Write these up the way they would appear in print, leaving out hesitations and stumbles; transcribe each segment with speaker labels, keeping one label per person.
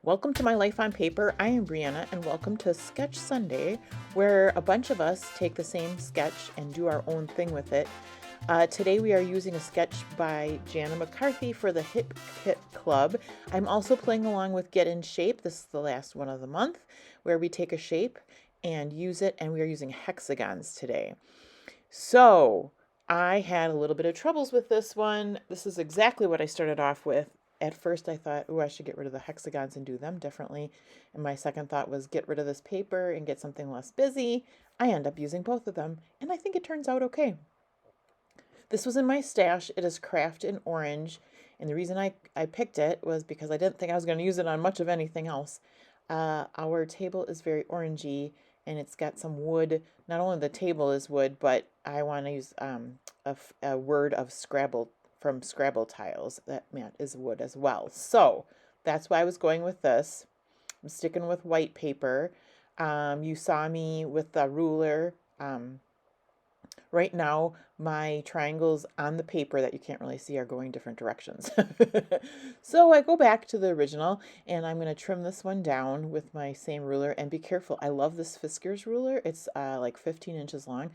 Speaker 1: Welcome to My Life on Paper. I am Brianna, and welcome to Sketch Sunday, where a bunch of us take the same sketch and do our own thing with it. Today we are using a sketch by Jana McCarthy for the Hip Hit Club. I'm also playing along with Get in Shape. This is the last one of the month, where we take a shape and use it, and we are using hexagons today. So I had a little bit of troubles with this one. This is exactly what I started off with. At first I thought, oh, I should get rid of the hexagons and do them differently. And my second thought was get rid of this paper and get something less busy. I end up using both of them, and I think it turns out okay. This was in my stash. It is Craft in Orange. And the reason I picked it was because I didn't think I was going to use it on much of anything else. Our table is very orangey, and it's got some wood. Not only the table is wood, but I want to use a word of Scrabble from Scrabble tiles. That mat is wood as well. So that's why I was going with this. I'm sticking with white paper. You saw me with the ruler. Right now, my triangles on the paper that you can't really see are going different directions. So I go back to the original, and I'm going to trim this one down with my same ruler. And be careful, I love this Fiskars ruler. It's like 15 inches long,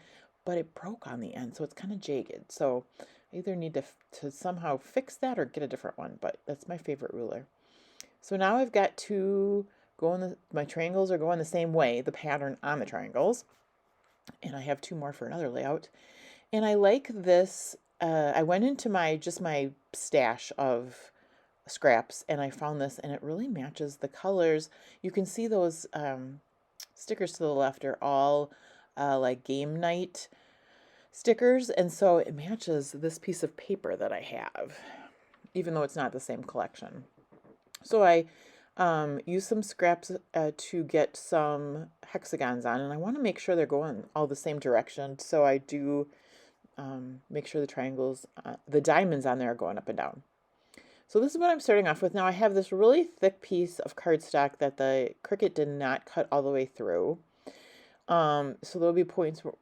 Speaker 1: but it broke on the end, so it's kind of jagged. So I either need to somehow fix that or get a different one, but that's my favorite ruler. So now I've got two going, my triangles are going the same way, the pattern on the triangles. And I have two more for another layout. And I like this. I went into my stash of scraps, and I found this, and it really matches the colors. You can see those stickers to the left are all like game night stickers, and so it matches this piece of paper that I have, even though it's not the same collection. So I use some scraps to get some hexagons on, and I want to make sure they're going all the same direction. So I do make sure the triangles, the diamonds on there are going up and down. So this is what I'm starting off with. Now I have this really thick piece of cardstock that the Cricut did not cut all the way through. So there'll be points where,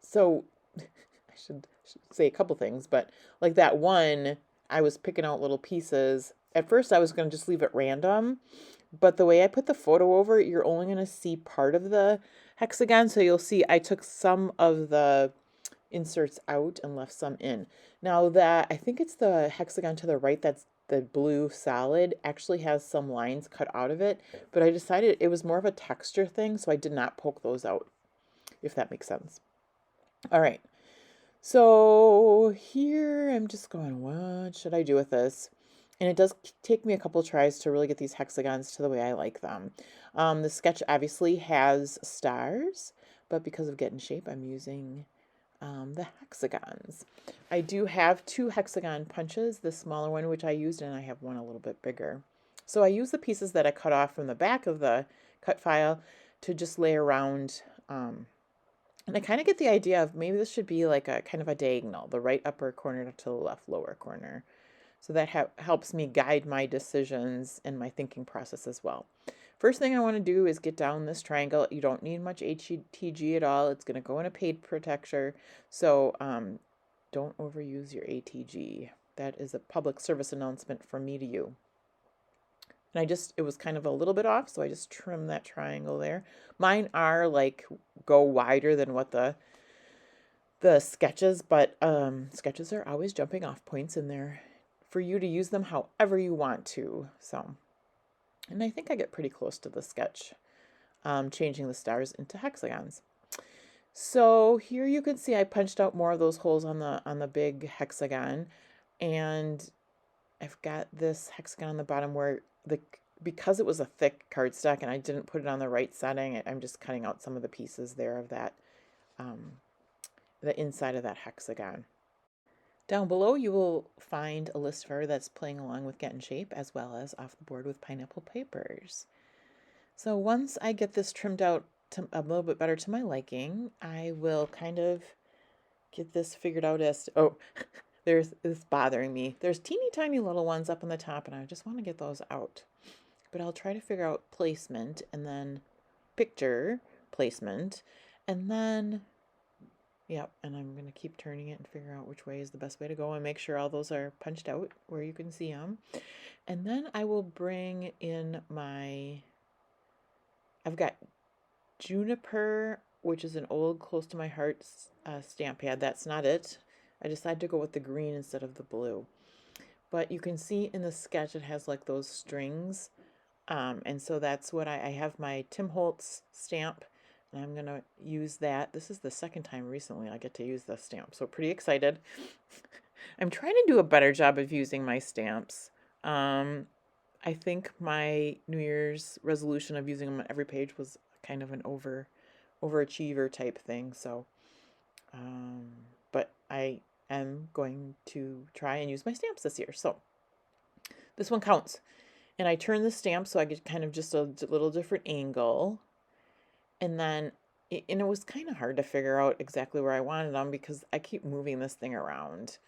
Speaker 1: so I should say a couple things, but like that one, I was picking out little pieces. At first I was going to just leave it random, but the way I put the photo over, you're only going to see part of the hexagon. So you'll see I took some of the inserts out and left some in. Now that, I think it's the hexagon to the right, that's the blue solid, actually has some lines cut out of it, but I decided it was more of a texture thing, so I did not poke those out, if that makes sense. All right, so here I'm just going, what should I do with this? And it does take me a couple tries to really get these hexagons to the way I like them. The sketch obviously has stars, but because of Get in Shape, I'm using the hexagons. I do have two hexagon punches, the smaller one which I used, and I have one a little bit bigger. So I use the pieces that I cut off from the back of the cut file to just lay around. And I kind of get the idea of maybe this should be like a kind of a diagonal, the right upper corner to the left lower corner. So that helps me guide my decisions and my thinking process as well. First thing I want to do is get down this triangle. You don't need much ATG at all. It's going to go in a paid protector. So don't overuse your ATG. That is a public service announcement from me to you. And it was kind of a little bit off, so I just trimmed that triangle there. Mine are like go wider than what the sketches, but sketches are always jumping off points in there for you to use them however you want to. So, and I think I get pretty close to the sketch, changing the stars into hexagons. So here you can see I punched out more of those holes on the big hexagon, and I've got this hexagon on the bottom where because it was a thick cardstock and I didn't put it on the right setting, I'm just cutting out some of the pieces there of that, the inside of that hexagon. Down below you will find a list for that's playing along with Get in Shape, as well as Off the Board with Pineapple Papers. So once I get this trimmed out to a little bit better to my liking, I will kind of get this figured out as to, oh, there's this bothering me. There's teeny tiny little ones up on the top, and I just want to get those out. But I'll try to figure out placement, and then picture placement, and then Yep, and I'm going to keep turning it and figure out which way is the best way to go and make sure all those are punched out where you can see them. And then I will bring in I've got Juniper, which is an old close to my heart stamp pad. That's not it. I decided to go with the green instead of the blue. But you can see in the sketch it has like those strings. And so that's what I have my Tim Holtz stamp, and I'm going to use that. This is the second time recently I get to use this stamp, so pretty excited. I'm trying to do a better job of using my stamps. I think my New Year's resolution of using them on every page was kind of an overachiever type thing. So, but I am going to try and use my stamps this year. So this one counts. And I turn the stamp so I get kind of just a little different angle. And then, and it was kind of hard to figure out exactly where I wanted them because I keep moving this thing around.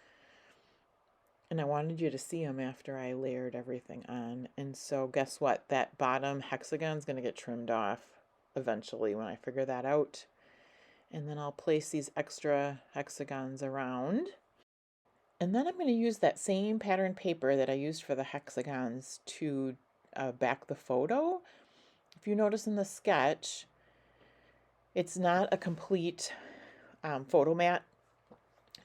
Speaker 1: And I wanted you to see them after I layered everything on. And so guess what? That bottom hexagon is going to get trimmed off eventually when I figure that out. And then I'll place these extra hexagons around. And then I'm going to use that same pattern paper that I used for the hexagons to back the photo. If you notice in the sketch, it's not a complete photo mat.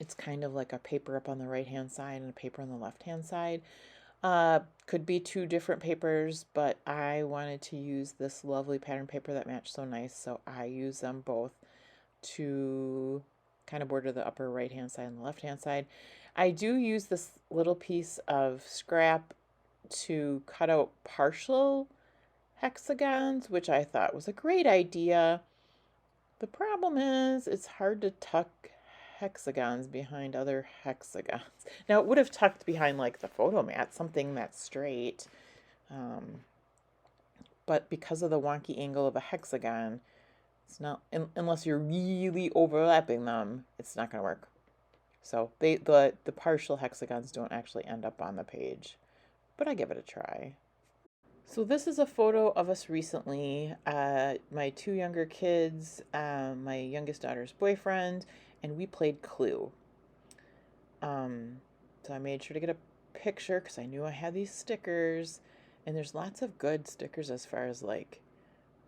Speaker 1: It's kind of like a paper up on the right-hand side and a paper on the left-hand side. Could be two different papers, but I wanted to use this lovely pattern paper that matched so nice, so I use them both to kind of border the upper right-hand side and the left-hand side. I do use this little piece of scrap to cut out partial hexagons, which I thought was a great idea. The problem is it's hard to tuck hexagons behind other hexagons. Now it would have tucked behind like the photo mat, something that's straight. But because of the wonky angle of a hexagon, it's not, unless you're really overlapping them, it's not going to work. So the partial hexagons don't actually end up on the page, but I give it a try. So this is a photo of us recently, my two younger kids, my youngest daughter's boyfriend, and we played Clue. So I made sure to get a picture because I knew I had these stickers, and there's lots of good stickers as far as like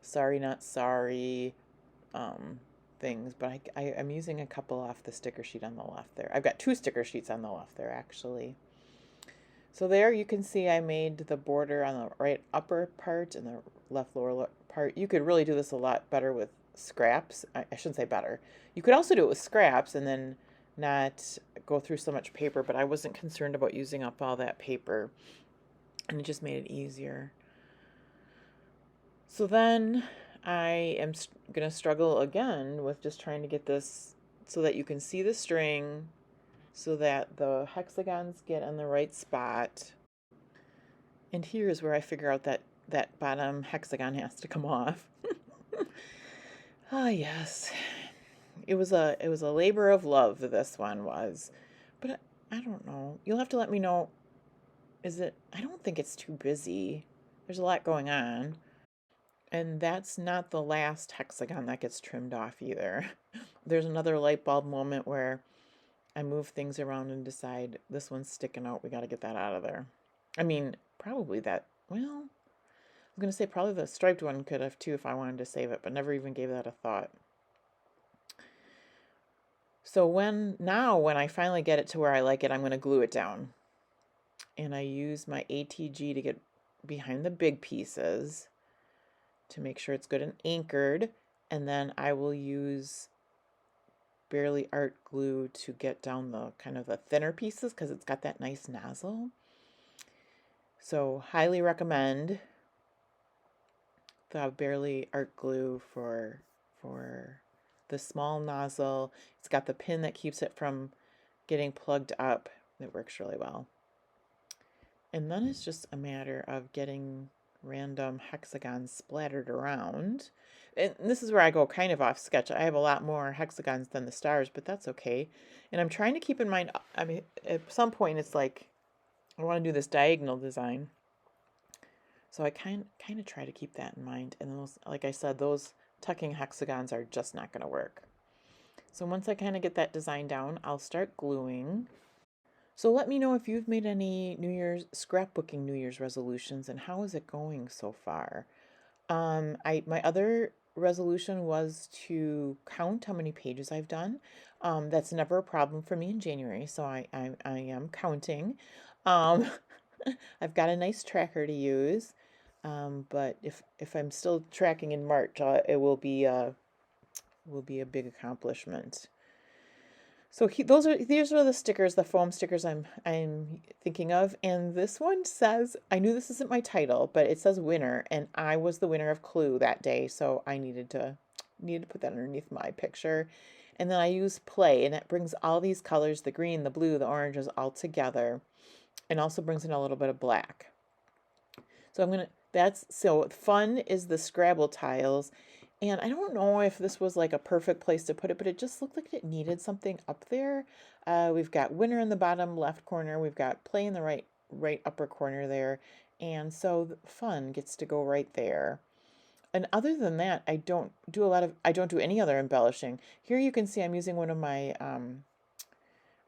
Speaker 1: sorry not sorry things, but I'm using a couple off the sticker sheet on the left there. I've got two sticker sheets on the left there actually. So there you can see I made the border on the right upper part and the left lower part. You could really do this a lot better with scraps. I shouldn't say better. You could also do it with scraps and then not go through so much paper, but I wasn't concerned about using up all that paper, and it just made it easier. So then I am going to struggle again with just trying to get this so that you can see the string, so that the hexagons get on the right spot. And here's where I figure out that that bottom hexagon has to come off. Ah, yes. It was a labor of love, this one was. But I don't know. You'll have to let me know. I don't think it's too busy. There's a lot going on. And that's not the last hexagon that gets trimmed off either. There's another light bulb moment where I move things around and decide this one's sticking out. We got to get that out of there. I mean, probably that, well, I'm going to say probably the striped one could have too if I wanted to save it, but never even gave that a thought. So when I finally get it to where I like it, I'm going to glue it down. And I use my ATG to get behind the big pieces to make sure it's good and anchored. And then I will use Barely Art glue to get down the kind of the thinner pieces because it's got that nice nozzle. So highly recommend the Barely Art glue for the small nozzle. It's got the pin that keeps it from getting plugged up. It works really well. And then it's just a matter of getting random hexagons splattered around. And this is where I go kind of off sketch. I have a lot more hexagons than the stars, but that's okay. And I'm trying to keep in mind, I mean, at some point it's like, I want to do this diagonal design. So I kind of try to keep that in mind. And those, like I said, those tucking hexagons are just not going to work. So once I kind of get that design down, I'll start gluing. So let me know if you've made any scrapbooking New Year's resolutions and how is it going so far? My other resolution was to count how many pages I've done. That's never a problem for me in January, so I am counting. Um, I've got a nice tracker to use, but if I'm still tracking in March, it will be a big accomplishment. So these are the stickers, the foam stickers I'm thinking of, and this one says, I knew this isn't my title, but it says winner, and I was the winner of Clue that day, so I needed to put that underneath my picture. And then I use play, and it brings all these colors, the green, the blue, the oranges, all together, and also brings in a little bit of black. So so fun is the Scrabble tiles. And I don't know if this was like a perfect place to put it, but it just looked like it needed something up there. We've got winner in the bottom left corner. We've got play in the right upper corner there. And so fun gets to go right there. And other than that, I don't do any other embellishing. Here you can see I'm using one of my, I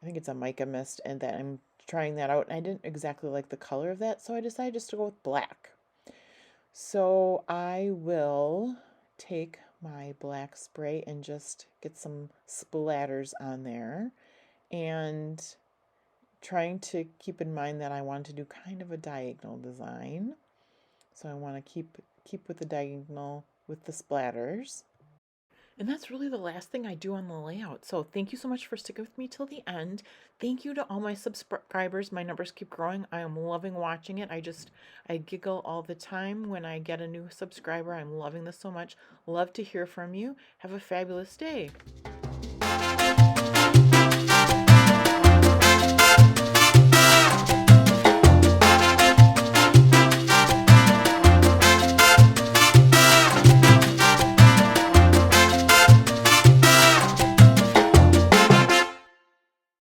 Speaker 1: think it's a mica mist, and then I'm trying that out. And I didn't exactly like the color of that, so I decided just to go with black. So I will take my black spray and just get some splatters on there, and trying to keep in mind that I want to do kind of a diagonal design. So I want to keep with the diagonal with the splatters. And that's really the last thing I do on the layout. So thank you so much for sticking with me till the end. Thank you to all my subscribers. My numbers keep growing. I am loving watching it. I giggle all the time when I get a new subscriber. I'm loving this so much. Love to hear from you. Have a fabulous day.